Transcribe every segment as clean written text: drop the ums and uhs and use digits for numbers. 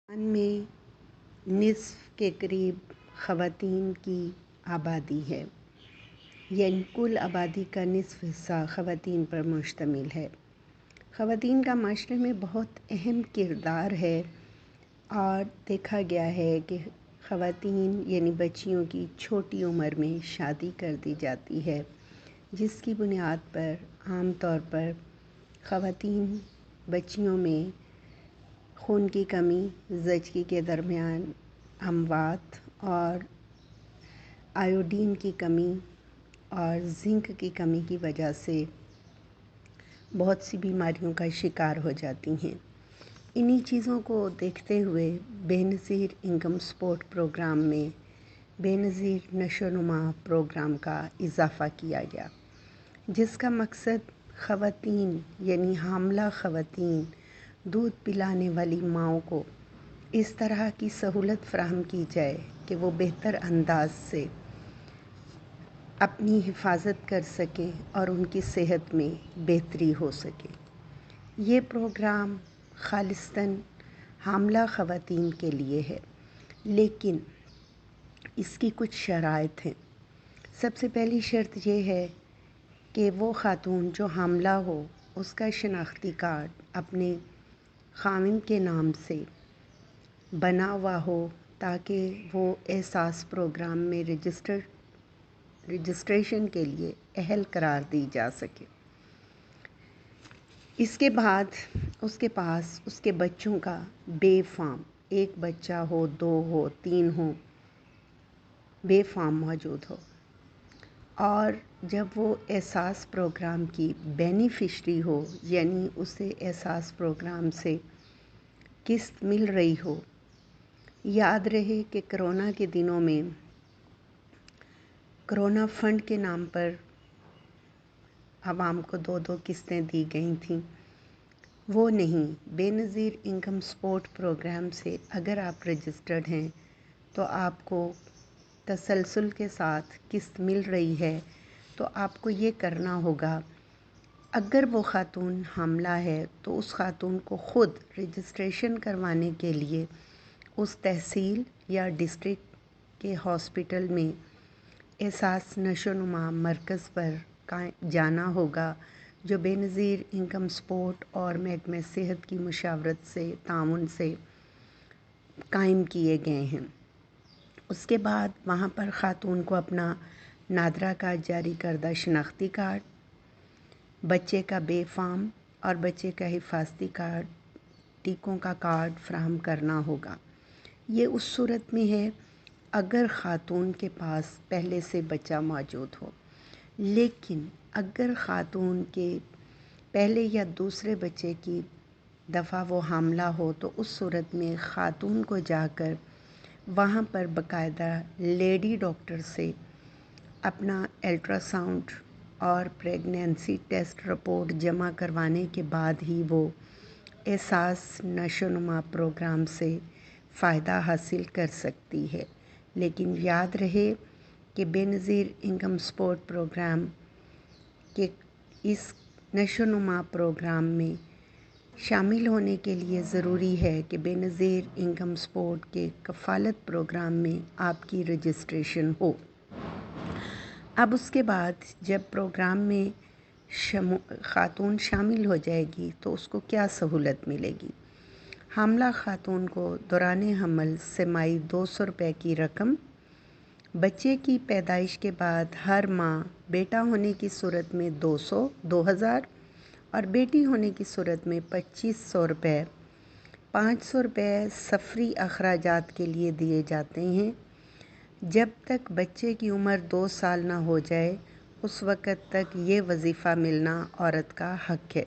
پاکستان میں نصف کے قریب خواتین کی آبادی ہے، یعنی کل آبادی کا نصف حصہ خواتین پر مشتمل ہے۔ خواتین کا معاشرے میں بہت اہم کردار ہے اور دیکھا گیا ہے کہ خواتین یعنی بچیوں کی چھوٹی عمر میں شادی کر دی جاتی ہے، جس کی بنیاد پر عام طور پر خواتین بچیوں میں خون کی کمی، زچگی کے درمیان اموات اور آیوڈین کی کمی اور زنک کی کمی کی وجہ سے بہت سی بیماریوں کا شکار ہو جاتی ہیں۔ انہی چیزوں کو دیکھتے ہوئے بے نظیر انکم سپورٹ پروگرام میں بے نظیر نشو و نما پروگرام کا اضافہ کیا گیا، جس کا مقصد خواتین یعنی حاملہ خواتین، دودھ پلانے والی ماؤں کو اس طرح کی سہولت فراہم کی جائے کہ وہ بہتر انداز سے اپنی حفاظت کر سکیں اور ان کی صحت میں بہتری ہو سکے۔ یہ پروگرام خالصتاً حاملہ خواتین کے لیے ہے، لیکن اس کی کچھ شرائط ہیں۔ سب سے پہلی شرط یہ ہے کہ وہ خاتون جو حاملہ ہو اس کا شناختی کارڈ اپنے خاوند کے نام سے بنا ہوا ہو، تاکہ وہ احساس پروگرام میں رجسٹریشن کے لیے اہل قرار دی جا سکے۔ اس کے بعد اس کے پاس اس کے بچوں کا بے فارم، ایک بچہ ہو، 2 ہو، 3 ہو، بے فارم موجود ہو، اور جب وہ احساس پروگرام کی بینیفیشری ہو، یعنی اسے احساس پروگرام سے قسط مل رہی ہو۔ یاد رہے کہ کرونا کے دنوں میں کرونا فنڈ کے نام پر عوام کو 2 قسطیں دی گئی تھیں، وہ نہیں۔ بے نظیر انکم سپورٹ پروگرام سے اگر آپ رجسٹرڈ ہیں تو آپ کو تسلسل کے ساتھ قسط مل رہی ہے، تو آپ کو یہ کرنا ہوگا، اگر وہ خاتون حاملہ ہے تو اس خاتون کو خود رجسٹریشن کروانے کے لیے اس تحصیل یا ڈسٹرکٹ کے ہاسپٹل میں احساس نشو و نما مرکز پر جانا ہوگا، جو بے نظیر انکم سپورٹ اور محکمہ صحت کی مشاورت سے، تعاون سے قائم کیے گئے ہیں۔ اس کے بعد وہاں پر خاتون کو اپنا نادرا کا جاری کردہ شناختی کارڈ، بچے کا بے فارم اور بچے کا حفاظتی کارڈ، ٹیکوں کا کارڈ فراہم کرنا ہوگا۔ یہ اس صورت میں ہے اگر خاتون کے پاس پہلے سے بچہ موجود ہو، لیکن اگر خاتون کے پہلے یا دوسرے بچے کی دفعہ وہ حاملہ ہو تو اس صورت میں خاتون کو جا کر وہاں پر باقاعدہ لیڈی ڈاکٹر سے اپنا الٹرا ساؤنڈ اور پریگنینسی ٹیسٹ رپورٹ جمع کروانے کے بعد ہی وہ احساس نشو و نما پروگرام سے فائدہ حاصل کر سکتی ہے۔ لیکن یاد رہے کہ بے نظیر انکم سپورٹ پروگرام کے اس نشو و نما پروگرام میں شامل ہونے کے لیے ضروری ہے کہ بے نظیر انکم سپورٹ کے کفالت پروگرام میں آپ کی رجسٹریشن ہو۔ اب اس کے بعد جب پروگرام میں خاتون شامل ہو جائے گی تو اس کو کیا سہولت ملے گی؟ حاملہ خاتون کو دوران حمل سہ-ماہی 200 روپے کی رقم، بچے کی پیدائش کے بعد ہر ماہ بیٹا ہونے کی صورت میں 2000 اور بیٹی ہونے کی صورت میں 2500 روپے، 500 روپے سفری اخراجات کے لیے دیے جاتے ہیں۔ جب تک بچے کی عمر 2 سال نہ ہو جائے اس وقت تک یہ وظیفہ ملنا عورت کا حق ہے۔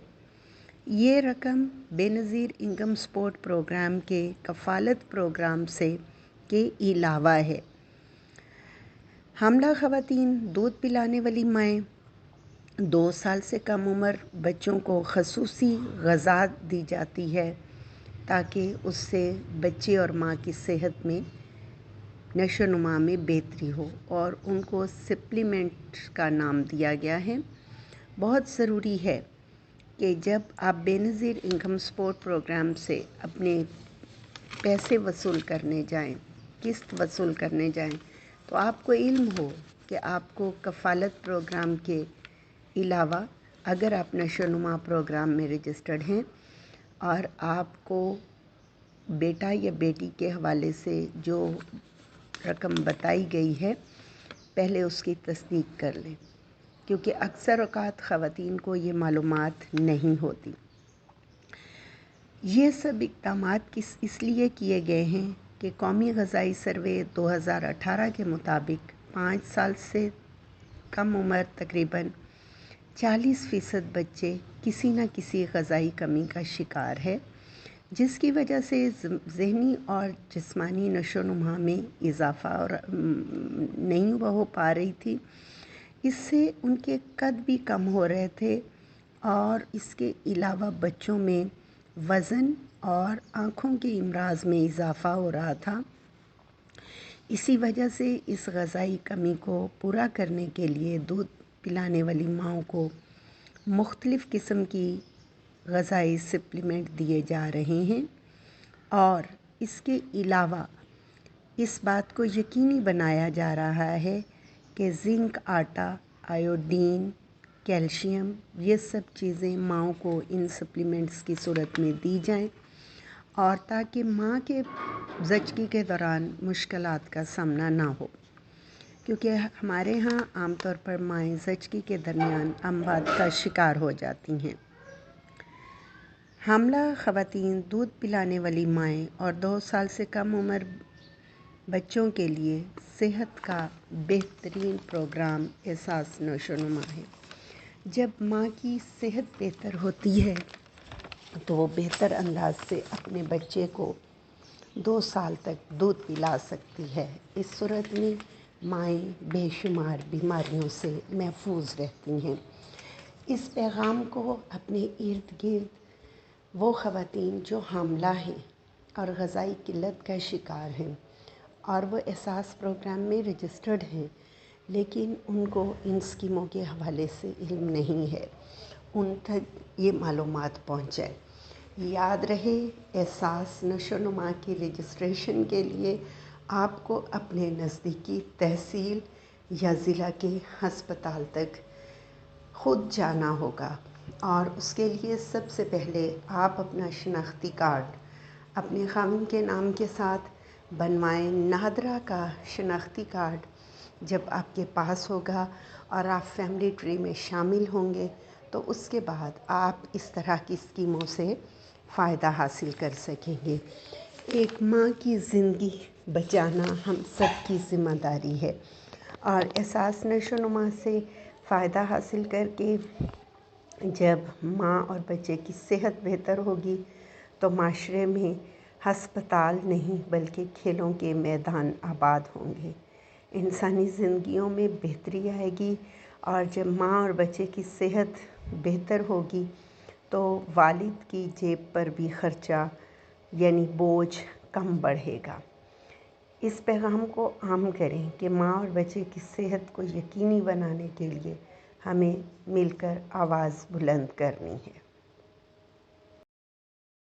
یہ رقم بے نظیر انکم سپورٹ پروگرام کے کفالت پروگرام سے کے علاوہ ہے۔ حاملہ خواتین، دودھ پلانے والی مائیں، 2 سال سے کم عمر بچوں کو خصوصی غذا دی جاتی ہے تاکہ اس سے بچے اور ماں کی صحت میں نشو و نما میں بہتری ہو، اور ان کو سپلیمنٹ کا نام دیا گیا ہے۔ بہت ضروری ہے کہ جب آپ بے نظیر انکم سپورٹ پروگرام سے اپنے پیسے وصول کرنے جائیں، قسط وصول کرنے جائیں، تو آپ کو علم ہو کہ آپ کو کفالت پروگرام کے علاوہ اگر آپ نشو و نما پروگرام میں رجسٹرڈ ہیں اور آپ کو بیٹا یا بیٹی کے حوالے سے جو رقم بتائی گئی ہے پہلے اس کی تصدیق کر لیں، کیونکہ اکثر اوقات خواتین کو یہ معلومات نہیں ہوتی۔ یہ سب اقدامات اس لیے کیے گئے ہیں کہ قومی غذائی سروے 2018 کے مطابق 5 سال سے کم عمر تقریباً 40% بچے کسی نہ کسی غذائی کمی کا شکار ہے، جس کی وجہ سے ذہنی اور جسمانی نشو و نما میں اضافہ اور نہیں ہو پا رہی تھی۔ اس سے ان کے قد بھی کم ہو رہے تھے اور اس کے علاوہ بچوں میں وزن اور آنکھوں کے امراض میں اضافہ ہو رہا تھا۔ اسی وجہ سے اس غذائی کمی کو پورا کرنے کے لیے دودھ پلانے والی ماؤں کو مختلف قسم کی غذائی سپلیمنٹ دیے جا رہے ہیں، اور اس کے علاوہ اس بات کو یقینی بنایا جا رہا ہے کہ زنک، آٹا، آیوڈین، کیلشیم، یہ سب چیزیں ماؤں کو ان سپلیمنٹس کی صورت میں دی جائیں، اور تاکہ ماں کے زچگی کے دوران مشکلات کا سامنا نہ ہو، کیونکہ ہمارے ہاں عام طور پر مائیں زچگی کے درمیان اموات کا شکار ہو جاتی ہیں۔ حاملہ خواتین، دودھ پلانے والی مائیں اور 2 سال سے کم عمر بچوں کے لیے صحت کا بہترین پروگرام احساس نشو و نما ہے۔ جب ماں کی صحت بہتر ہوتی ہے تو وہ بہتر انداز سے اپنے بچے کو 2 سال تک دودھ پلا سکتی ہے۔ اس صورت میں مائیں بے شمار بیماریوں سے محفوظ رہتی ہیں۔ اس پیغام کو اپنے ارد گرد وہ خواتین جو حاملہ ہیں اور غذائی قلت کا شکار ہیں اور وہ احساس پروگرام میں رجسٹرڈ ہیں لیکن ان کو ان اسکیموں کے حوالے سے علم نہیں ہے، ان تک یہ معلومات پہنچائے۔ یاد رہے، احساس نشو و نما کی رجسٹریشن کے لیے آپ کو اپنے نزدیکی تحصیل یا ضلع کے ہسپتال تک خود جانا ہوگا، اور اس کے لیے سب سے پہلے آپ اپنا شناختی کارڈ اپنے خاوند کے نام کے ساتھ بنوائیں۔ نادرا کا شناختی کارڈ جب آپ کے پاس ہوگا اور آپ فیملی ٹری میں شامل ہوں گے تو اس کے بعد آپ اس طرح کی اسکیموں سے فائدہ حاصل کر سکیں گے۔ ایک ماں کی زندگی بچانا ہم سب کی ذمہ داری ہے، اور احساس نشو و نما سے فائدہ حاصل کر کے جب ماں اور بچے کی صحت بہتر ہوگی تو معاشرے میں ہسپتال نہیں بلکہ کھیلوں کے میدان آباد ہوں گے، انسانی زندگیوں میں بہتری آئے گی، اور جب ماں اور بچے کی صحت بہتر ہوگی تو والد کی جیب پر بھی خرچہ یعنی بوجھ کم بڑھے گا۔ اس پیغام کو عام کریں کہ ماں اور بچے کی صحت کو یقینی بنانے کے لیے ہمیں مل کر آواز بلند کرنی ہے۔